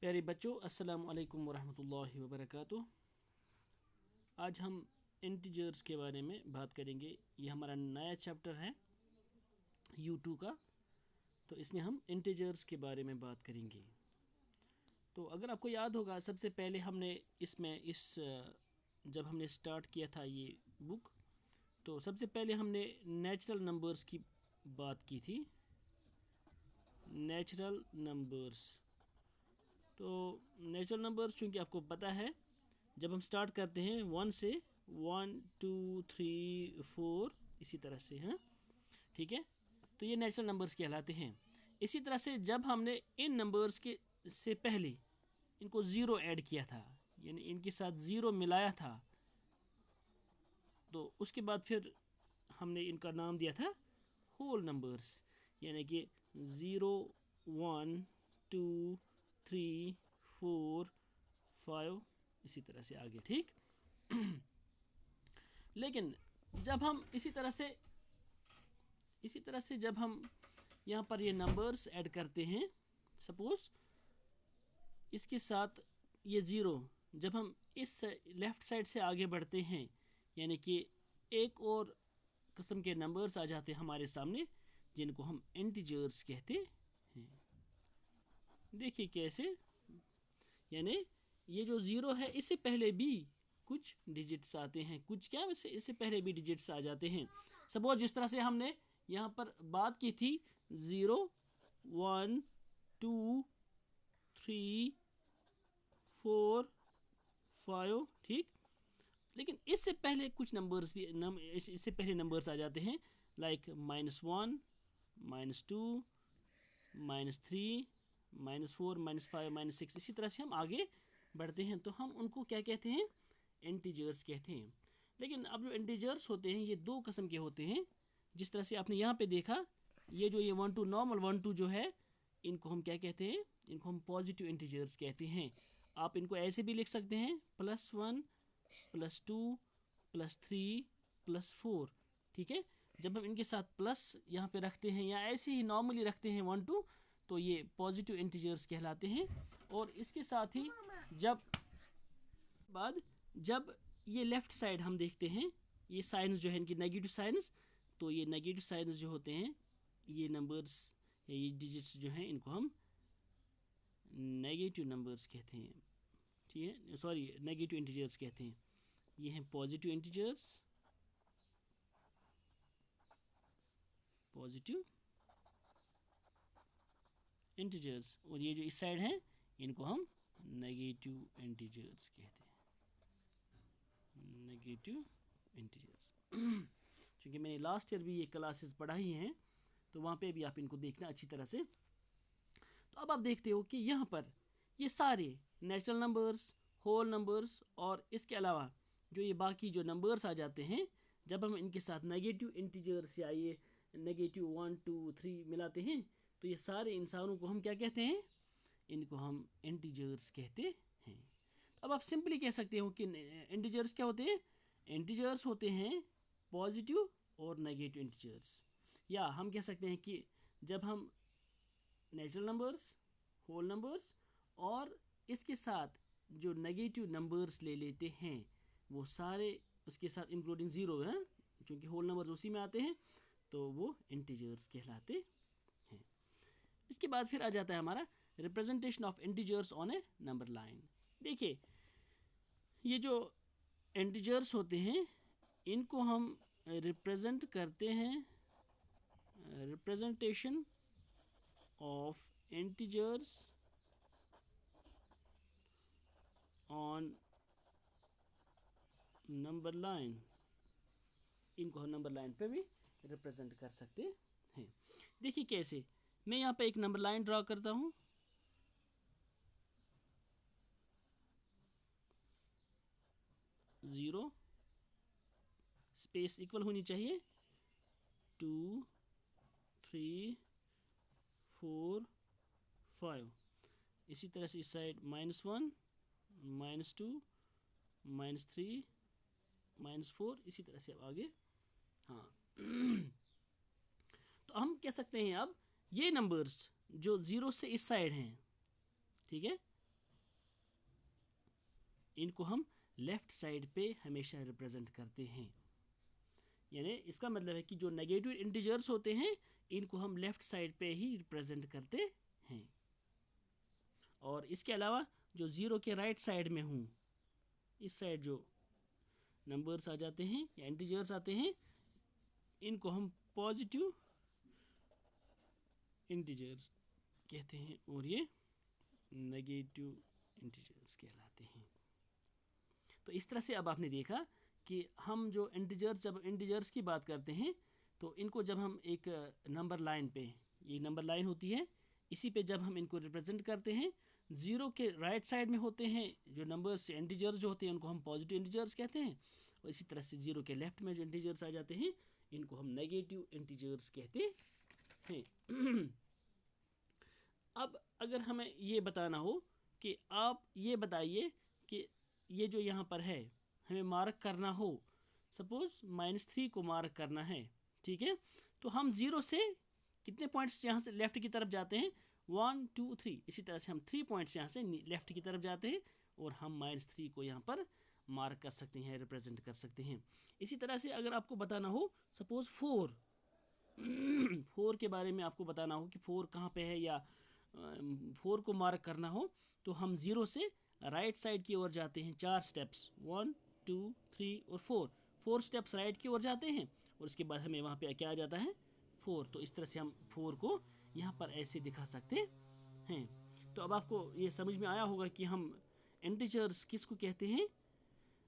प्यारे बच्चों, अस्सलाम वालेकुम वरहमतुल्लाहि वबरकातुह। आज हम इंटीजर्स के बारे में बात करेंगे। ये हमारा नया चैप्टर है U2 का। तो इसमें हम इंटीजर्स के बारे में बात करेंगे। तो अगर आपको याद होगा, सबसे पहले हमने जब हमने स्टार्ट किया था ये बुक, तो सबसे पहले हमने नेचुरल नंबर्स की बात की थी। नेचुरल नंबर्स, तो नेचुरल नंबर्स चूँकि आपको पता है, जब हम स्टार्ट करते हैं 1 से 1 2 3 4 इसी तरह से, हैं, ठीक है। तो ये नेचुरल नंबर्स कहलाते हैं। इसी तरह से जब हमने इन नंबर्स के से पहले इनको ज़ीरो ऐड किया था, यानी इनके साथ ज़ीरो मिलाया था, तो उसके बाद फिर हमने इनका नाम दिया था होल नंबर्स, यानी कि 0 1 2 3 4 5 इसी तरह से आगे, ठीक। लेकिन जब हम इसी तरह से जब हम यहाँ पर ये नंबर्स ऐड करते हैं, सपोज़ इसके साथ ये ज़ीरो, जब हम इस लेफ़्ट साइड से आगे बढ़ते हैं, यानी कि एक और किस्म के नंबर्स आ जाते हैं हमारे सामने, जिनको हम इंटीजर्स कहते हैं। देखिए कैसे, यानी ये जो ज़ीरो है, इससे पहले भी कुछ डिजिट्स आते हैं, कुछ क्या वैसे इससे पहले भी डिजिट्स आ जाते हैं। सपोज जिस तरह से हमने यहाँ पर बात की थी 0 1 2 3 4 5, ठीक। लेकिन इससे पहले कुछ नंबर्स भी इससे पहले नंबर्स आ जाते हैं, लाइक -1 -2 -3 -4 -5 -6। इसी तरह से हम आगे बढ़ते हैं, तो हम उनको क्या कहते हैं? इंटीजर्स कहते हैं। लेकिन अब जो इंटीजर्स होते हैं, ये दो किस्म के होते हैं। जिस तरह से आपने यहाँ पे देखा, ये 1 2 नॉर्मल 1 2 जो है, इनको हम क्या कहते हैं? इनको हम पॉजिटिव इंटीजर्स कहते हैं। आप इनको ऐसे भी लिख सकते हैं, +1 +2 +3 +4, ठीक है। जब हम इनके साथ प्लस यहाँ पे रखते हैं या ऐसे ही नॉर्मली रखते हैं 1 2, तो ये पॉजिटिव इंटीजर्स कहलाते हैं। और इसके साथ ही जब ये लेफ़्ट साइड हम देखते हैं, ये साइंस जो है इनकी नेगेटिव साइंस, तो ये नेगेटिव साइंस जो होते हैं, ये नंबर्स या ये डिजिट्स जो हैं, इनको हम नेगेटिव नंबर्स कहते हैं, ठीक है। सॉरी, नेगेटिव इंटीजर्स कहते हैं। ये हैं पॉजिटिव इंटीजर्स, और ये जो इस साइड हैं, इनको हम नेगेटिव इंटीजर्स कहते हैं। नेगेटिव इंटीजर्स क्योंकि मैंने लास्ट ईयर भी ये क्लासेस पढ़ाई हैं, तो वहाँ पे भी आप इनको देखना अच्छी तरह से। तो अब आप देखते हो कि यहाँ पर ये सारे नेचुरल नंबर्स, होल नंबर्स और इसके अलावा जो ये बाकी जो नंबर्स आ जाते हैं, जब हम इनके साथ नेगेटिव इंटीजर्स या ये नेगेटिव 1 2 3 मिलाते हैं, तो ये सारे इंसानों को हम क्या कहते हैं? इनको हम इंटीजर्स कहते हैं। अब आप सिंपली कह सकते हो कि इंटीजर्स क्या होते हैं? इंटीजर्स होते हैं पॉजिटिव और नेगेटिव इंटीजर्स। या हम कह सकते हैं कि जब हम नेचुरल नंबर्स, होल नंबर्स और इसके साथ जो नेगेटिव नंबर्स ले लेते हैं, वो सारे उसके साथ इंक्लूडिंग ज़ीरो हैं, क्योंकि होल नंबर्स उसी में आते हैं, तो वो इंटीजर्स कहलाते हैं। इसके बाद फिर आ जाता है हमारा representation of integers on A number line. देखिए, ये जो इंटीजर्स होते हैं, इनको हम रिप्रेजेंट करते हैं, representation of integers on number line. इनको हम नंबर लाइन पे भी रिप्रेजेंट कर सकते हैं। देखिए कैसे, मैं यहाँ पे एक नंबर लाइन ड्रा करता हूँ। ज़ीरो स्पेस इक्वल होनी चाहिए 2 3 4 5। इसी तरह से इस साइड -1 -2 -3 -4, इसी तरह से अब आगे। हाँ तो हम कह सकते हैं अब ये नंबर्स जो ज़ीरो से इस साइड हैं, ठीक है, इनको हम लेफ़्ट साइड पे हमेशा रिप्रेजेंट करते हैं। यानी इसका मतलब है कि जो नेगेटिव इंटीजर्स होते हैं इनको हम लेफ़्ट साइड पे ही रिप्रेजेंट करते हैं। और इसके अलावा जो ज़ीरो के राइट साइड में हूँ, इस साइड जो नंबर्स आ जाते हैं या इंटीजर्स आते हैं, इनको हम पॉजिटिव इंटीजर्स कहते हैं और ये नेगेटिव इंटीजर्स कहलाते हैं। तो इस तरह से अब आपने देखा कि हम जो इंटीजर्स, जब इंटीजर्स की बात करते हैं तो इनको जब हम एक नंबर लाइन पे, ये नंबर लाइन होती है, इसी पे जब हम इनको रिप्रेजेंट करते हैं, ज़ीरो के राइट साइड में होते हैं जो नंबर्स इंटीजर्स जो होते हैं उनको हम पॉजिटिव इंटीजर्स कहते हैं, और इसी तरह से ज़ीरो के लेफ्ट में जो इंटीजर्स आ जाते हैं इनको हम नेगेटिव इंटीजर्स कहते हैं। अब अगर हमें ये बताना हो कि आप ये बताइए कि ये जो यहाँ पर है हमें मार्क करना हो, सपोज़ -3 को मार्क करना है, ठीक है, तो हम ज़ीरो से कितने पॉइंट्स यहाँ से लेफ़्ट की तरफ जाते हैं, 1 2 3, इसी तरह से हम 3 पॉइंट्स यहाँ से लेफ़्ट की तरफ जाते हैं और हम -3 को यहाँ पर मार्क कर सकते हैं, रिप्रेजेंट कर सकते हैं। इसी तरह से अगर आपको बताना हो सपोज़ 4 के बारे में आपको बताना हो कि 4 कहाँ पे है, या 4 को मार्क करना हो, तो हम ज़ीरो से राइट साइड की ओर जाते हैं 4 स्टेप्स, 1 2 3 और 4 स्टेप्स राइट की ओर जाते हैं और उसके बाद हमें वहाँ पे क्या आ जाता है, 4। तो इस तरह से हम 4 को यहाँ पर ऐसे दिखा सकते हैं। तो अब आपको ये समझ में आया होगा कि हम इंटीजर्स किसको कहते हैं।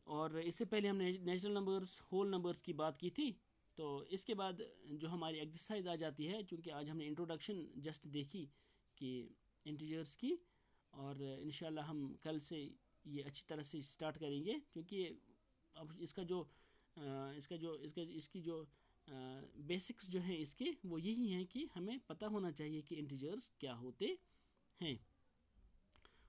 और इससे पहले हमने नेचुरल नंबर्स, होल नंबर्स की बात की थी। तो इसके बाद जो हमारी एक्सरसाइज आ जाती है, चूँकि आज हमने इंट्रोडक्शन जस्ट देखी कि इंटीजर्स की, और इंशाल्लाह हम कल से ये अच्छी तरह से स्टार्ट करेंगे, क्योंकि अब इसकी जो बेसिक्स जो हैं इसके वो यही हैं कि हमें पता होना चाहिए कि इंटीजर्स क्या होते हैं।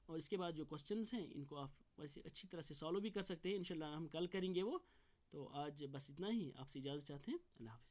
और इसके बाद जो क्वेश्चंस हैं इनको आप वैसे अच्छी तरह से सॉल्व भी कर सकते हैं, इंशाल्लाह हम कल करेंगे वो। तो आज बस इतना ही, आपसे इजाज़त चाहते हैं। अल्लाह हाफ़िज़।